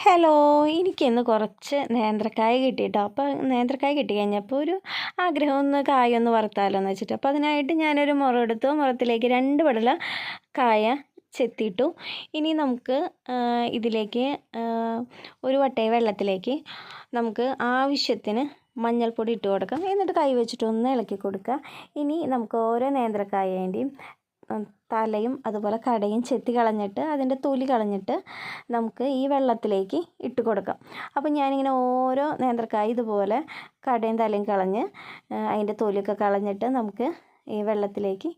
Hello, എനിക്കിന്ന് കുറച്ച് നേന്ത്രക്കായ കിട്ടിയിട്ടോ. അപ്പോൾ നേന്ത്രക്കായ കിട്ടി കഴിഞ്ഞപ്പോൾ ഒരു ആഗ്രഹം ഒന്ന് കായ ഒന്ന് വറുത്താലോ എന്ന് വെച്ചിട്ട്. അപ്പോൾ അതിനായിട്ട് ഞാനൊരു മുറമെടുത്തു. മുറത്തിലേക്ക് 2 പടല കായ ചെത്തിയിട്ടു. ഇനി നമുക്ക് ഇതിലേക്ക് ഒരു വട്ടയ വെള്ളത്തിലേക്ക് നമുക്ക് ആവശ്യത്തിന് മഞ്ഞൾപ്പൊടി ഇട്ട് കൊടുക്കാം. എന്നിട്ട് കൈ വെച്ചിട്ട് ഒന്ന് ഇളക്കി കൊടുക്കുക. ഇനി നമുക്ക് ഓരോ നേന്ത്രക്കായേൻ്റെയും തലയും അതുപോലെ കടയും ചെത്തി കളഞ്ഞിട്ട് അതിൻ്റെ തൊലി കളഞ്ഞിട്ട് നമുക്ക് ഈ വെള്ളത്തിലേക്ക് ഇട്ട് കൊടുക്കാം. അപ്പോൾ ഞാനിങ്ങനെ ഓരോ നേന്ത്രക്കായ ഇതുപോലെ കടയും തലയും കളഞ്ഞ് അതിൻ്റെ തൊലിയൊക്കെ കളഞ്ഞിട്ട് നമുക്ക് ഈ വെള്ളത്തിലേക്ക്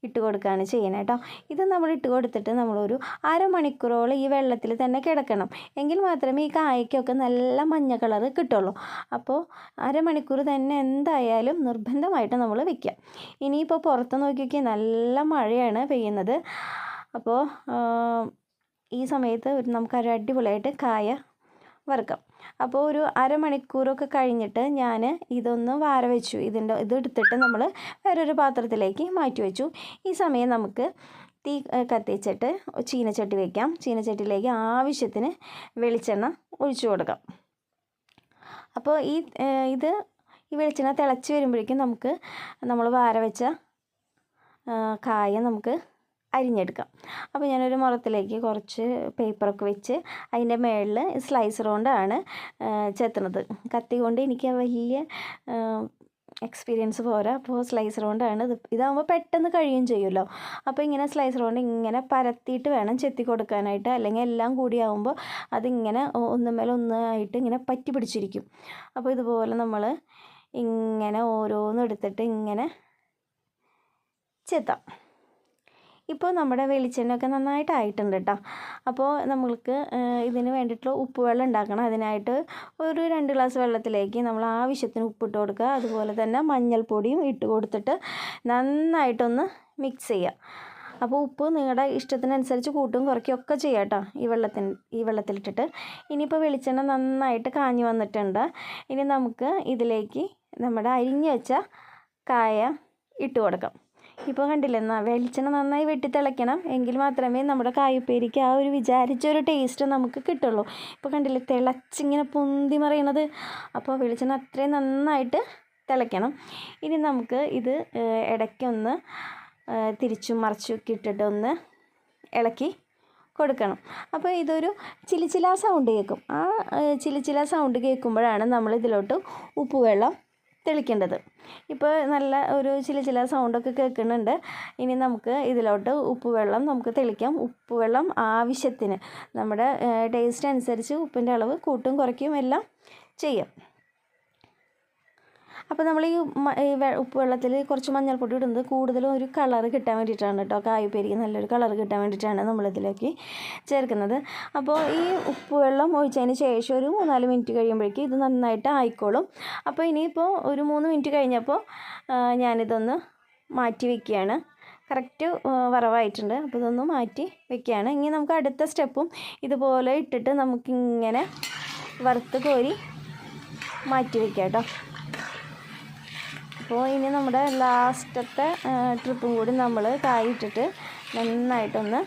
ഇട്ട് കൊടുക്കുകയാണ് ചെയ്യുന്നത് കേട്ടോ. ഇത് നമ്മൾ ഇട്ട് കൊടുത്തിട്ട് നമ്മളൊരു അരമണിക്കൂറോളം ഈ വെള്ളത്തിൽ തന്നെ കിടക്കണം. എങ്കിൽ മാത്രമേ ഈ കായ്ക്കൊക്കെ നല്ല മഞ്ഞ കളറ് കിട്ടുള്ളൂ. അപ്പോൾ അരമണിക്കൂർ തന്നെ എന്തായാലും നിർബന്ധമായിട്ട് നമ്മൾ വയ്ക്കുക. ഇനിയിപ്പോൾ പുറത്ത് നോക്കിയൊക്കെ നല്ല മഴയാണ് പെയ്യുന്നത്. അപ്പോൾ ഈ സമയത്ത് നമുക്കൊരു അടിപൊളിയായിട്ട് കായ വറുക്കാം. അപ്പോൾ ഒരു അരമണിക്കൂറൊക്കെ കഴിഞ്ഞിട്ട് ഞാൻ ഇതൊന്ന് വാര വെച്ചു. ഇതെടുത്തിട്ട് നമ്മൾ വേറൊരു പാത്രത്തിലേക്ക് മാറ്റി വെച്ചു. ഈ സമയം നമുക്ക് തീ കത്തിച്ചിട്ട് ചീനച്ചട്ടി വയ്ക്കാം. ചീനച്ചട്ടിയിലേക്ക് ആവശ്യത്തിന് വെളിച്ചെണ്ണ ഒഴിച്ചു കൊടുക്കാം. അപ്പോൾ ഈ വെളിച്ചെണ്ണ തിളച്ച് വരുമ്പോഴേക്കും നമുക്ക് നമ്മൾ വാര വെച്ച കായ നമുക്ക് അരിഞ്ഞെടുക്കാം. അപ്പോൾ ഞാനൊരു മുറത്തിലേക്ക് കുറച്ച് പേപ്പറൊക്കെ വെച്ച് അതിൻ്റെ മുകളിൽ സ്ലൈസർ കൊണ്ടാണ് ചെത്തുന്നത്. കത്തി കൊണ്ട് എനിക്ക് വലിയ എക്സ്പീരിയൻസ് പോരാ. അപ്പോൾ സ്ലൈസർ കൊണ്ടാണ് ഇതാകുമ്പോൾ പെട്ടെന്ന് കഴിയുകയും ചെയ്യുമല്ലോ. അപ്പോൾ ഇങ്ങനെ സ്ലൈസർ കൊണ്ട് ഇങ്ങനെ പരത്തിയിട്ട് വേണം ചെത്തി കൊടുക്കാനായിട്ട്. അല്ലെങ്കിൽ എല്ലാം കൂടിയാകുമ്പോൾ അതിങ്ങനെ ഒന്നുമേലെ ഒന്നായിട്ട് ഇങ്ങനെ പറ്റി പിടിച്ചിരിക്കും. അപ്പോൾ ഇതുപോലെ നമ്മൾ ഇങ്ങനെ ഓരോന്നും എടുത്തിട്ട് ഇങ്ങനെ ചെത്താം. ഇപ്പോൾ നമ്മുടെ വെളിച്ചെണ്ണയൊക്കെ നന്നായിട്ടായിട്ടുണ്ട് കേട്ടോ. അപ്പോൾ നമ്മൾക്ക് ഇതിന് വേണ്ടിയിട്ടുള്ള ഉപ്പ് വെള്ളം ഉണ്ടാക്കണം. അതിനായിട്ട് ഒരു 2 ഗ്ലാസ് വെള്ളത്തിലേക്ക് നമ്മൾ ആവശ്യത്തിന് ഉപ്പിട്ട് കൊടുക്കുക. അതുപോലെ തന്നെ മഞ്ഞൾപ്പൊടിയും ഇട്ട് കൊടുത്തിട്ട് നന്നായിട്ടൊന്ന് മിക്സ് ചെയ്യുക. അപ്പോൾ ഉപ്പ് നിങ്ങളുടെ ഇഷ്ടത്തിനനുസരിച്ച് കൂട്ടും കുറയ്ക്കുകയൊക്കെ ചെയ്യാം കേട്ടോ ഈ വെള്ളത്തിലിട്ടിട്ട്. ഇനിയിപ്പോൾ വെളിച്ചെണ്ണ നന്നായിട്ട് കാഞ്ഞു വന്നിട്ടുണ്ട്. ഇനി നമുക്ക് ഇതിലേക്ക് നമ്മുടെ അരിഞ്ഞു വെച്ച കായ ഇട്ട് കൊടുക്കാം. ഇപ്പോൾ കണ്ടില്ലേ, വെളിച്ചെണ്ണ നന്നായി വെട്ടിത്തിളയ്ക്കണം. എങ്കിൽ മാത്രമേ നമ്മുടെ കായുപ്പേരിക്ക് ആ ഒരു വിചാരിച്ചൊരു ടേസ്റ്റ് നമുക്ക് കിട്ടുള്ളൂ. ഇപ്പോൾ കണ്ടില്ലേ തിളച്ചിങ്ങനെ പൊന്തി മറിയണത്. അപ്പോൾ വെളിച്ചെണ്ണ അത്രയും നന്നായിട്ട് തിളയ്ക്കണം. ഇനി നമുക്ക് ഇത് ഇടയ്ക്കൊന്ന് തിരിച്ചും മറിച്ചുമൊക്കെ ഇട്ടിട്ട് ഒന്ന് ഇളക്കി കൊടുക്കണം. അപ്പോൾ ഇതൊരു ചിലിച്ചില സൗണ്ട് കേൾക്കും. ആ ചിലിച്ചില സൗണ്ട് കേൾക്കുമ്പോഴാണ് നമ്മൾ ഇതിലോട്ട് ഉപ്പുവെള്ളം തെളിക്കേണ്ടത്. ഇപ്പോൾ നല്ല ഒരു ചില സൗണ്ടൊക്കെ കേൾക്കുന്നുണ്ട്. ഇനി നമുക്ക് ഇതിലോട്ട് ഉപ്പുവെള്ളം നമുക്ക് തെളിക്കാം. ഉപ്പുവെള്ളം ആവശ്യത്തിന് നമ്മുടെ ടേസ്റ്റ് അനുസരിച്ച് ഉപ്പിൻ്റെ അളവ് കൂട്ടും കുറയ്ക്കും എല്ലാം ചെയ്യാം. അപ്പോൾ നമ്മൾ ഈ ഉപ്പ് വെള്ളത്തിൽ കുറച്ച് മഞ്ഞൾപ്പൊടി ഇടുന്നത് കൂടുതലും ഒരു കളറ് കിട്ടാൻ വേണ്ടിയിട്ടാണ് കേട്ടോ. കായുപ്പേരിക്ക് നല്ലൊരു കളറ് കിട്ടാൻ വേണ്ടിയിട്ടാണ് നമ്മളിതിലേക്ക് ചേർക്കുന്നത്. അപ്പോൾ ഈ ഉപ്പ് വെള്ളം ഒഴിച്ചതിന് ശേഷം ഒരു 3-4 മിനിറ്റ് കഴിയുമ്പോഴേക്കും ഇത് നന്നായിട്ട് ആയിക്കോളും. അപ്പോൾ ഇനിയിപ്പോൾ ഒരു 3 മിനിറ്റ് കഴിഞ്ഞപ്പോൾ ഞാനിതൊന്ന് മാറ്റി വയ്ക്കുകയാണ്. കറക്റ്റ് വറവായിട്ടുണ്ട്. അപ്പോൾ ഇതൊന്ന് മാറ്റി വയ്ക്കുകയാണ്. ഇനി നമുക്ക് അടുത്ത സ്റ്റെപ്പും ഇതുപോലെ ഇട്ടിട്ട് നമുക്കിങ്ങനെ വറുത്ത് കോരി മാറ്റി വയ്ക്കാം കേട്ടോ. അപ്പോൾ ഇനി നമ്മുടെ ലാസ്റ്റത്തെ ട്രിപ്പും കൂടി നമ്മൾ കായ ഇട്ടിട്ട് നന്നായിട്ടൊന്ന്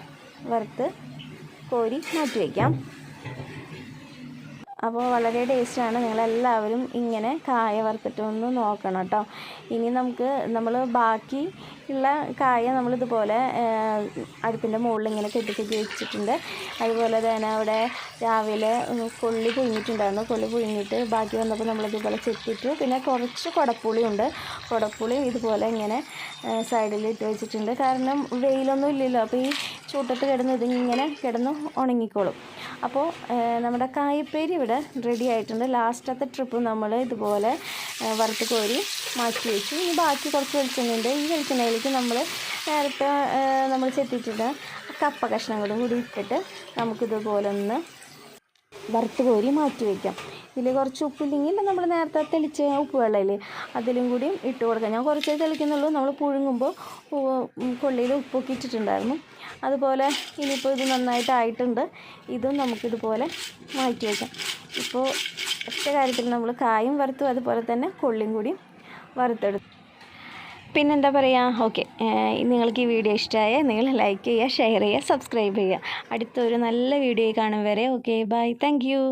വറുത്ത് കോരി മാറ്റി വയ്ക്കാം. അപ്പോൾ വളരെ ടേസ്റ്റാണ്. നിങ്ങളെല്ലാവരും ഇങ്ങനെ കായ വറുത്തിട്ട് ഒന്ന് നോക്കണം കേട്ടോ. ഇനി നമ്മൾ ബാക്കി ഉള്ള കായ നമ്മളിതുപോലെ അടുപ്പിൻ്റെ മുകളിൽ ഇങ്ങനെ കെട്ടി വെച്ചിട്ടുണ്ട്. അതുപോലെ തന്നെ അവിടെ രാവിലെ കൊള്ളി പുഴുങ്ങിയിട്ടുണ്ടായിരുന്നു. കൊള്ളി പുഴുങ്ങിയിട്ട് ബാക്കി വന്നപ്പോൾ നമ്മളിതുപോലെ ചെത്തിയിട്ട് പിന്നെ കുറച്ച് കുടപ്പുളിയുണ്ട്. കുടപ്പുളിയും ഇതുപോലെ ഇങ്ങനെ സൈഡിൽ ഇട്ട് വെച്ചിട്ടുണ്ട്. കാരണം വെയിലൊന്നും ഇല്ലല്ലോ. അപ്പോൾ ഈ ചൂട്ടത്ത് കിടന്ന് ഇതിങ്ങനെ കിടന്ന് ഉണങ്ങിക്കോളും. അപ്പോൾ നമ്മുടെ കായപ്പേരി ഇവിടെ റെഡി ആയിട്ടുണ്ട്. ലാസ്റ്റത്തെ ട്രിപ്പ് നമ്മൾ ഇതുപോലെ വറുത്ത് കോരി മാറ്റി വെച്ചു. ഇനി ബാക്കി കുറച്ച് വെളിച്ചെണ്ണയുണ്ട്. ഈ വെളിച്ചെണ്ണയിലേക്ക് നമ്മൾ നേരത്തെ നമ്മൾ ചെത്തിയിട്ടിട്ട് കപ്പ കഷ്ണങ്ങളും കൂടി ഇട്ടിട്ട് നമുക്കിതുപോലെ ഒന്ന് വറുത്ത് കോരി മാറ്റി വയ്ക്കാം. ഇതിൽ കുറച്ച് ഉപ്പില്ലെങ്കിൽ നമ്മൾ നേരത്തെ തെളിച്ച് ഉപ്പ് വെള്ളമില്ലേ അതിലും കൂടിയും ഇട്ട് കൊടുക്കാം. ഞാൻ കുറച്ചേ തെളിക്കുന്നുള്ളൂ. നമ്മൾ പുഴുങ്ങുമ്പോൾ കൊള്ളിയിൽ ഉപ്പൊക്കെ ഇട്ടിട്ടുണ്ടായിരുന്നു. അതുപോലെ ഇനിയിപ്പോൾ ഇത് നന്നായിട്ടായിട്ടുണ്ട്. ഇതും നമുക്കിതുപോലെ മാറ്റി വയ്ക്കാം. ഇപ്പോൾ ഒറ്റ കാര്യത്തിൽ നമ്മൾ കായും വറുത്തു, അതുപോലെ തന്നെ കൊള്ളിയും കൂടി വറുത്തെടുത്തു. പിന്നെന്താ പറയുക, ഓക്കെ, നിങ്ങൾക്ക് ഈ വീഡിയോ ഇഷ്ടമായ നിങ്ങൾ ലൈക്ക് ചെയ്യുക, ഷെയർ ചെയ്യുക, സബ്സ്ക്രൈബ് ചെയ്യുക. അടുത്തൊരു നല്ല വീഡിയോ കാണും വരെ ഓക്കെ ബൈ, താങ്ക് യു.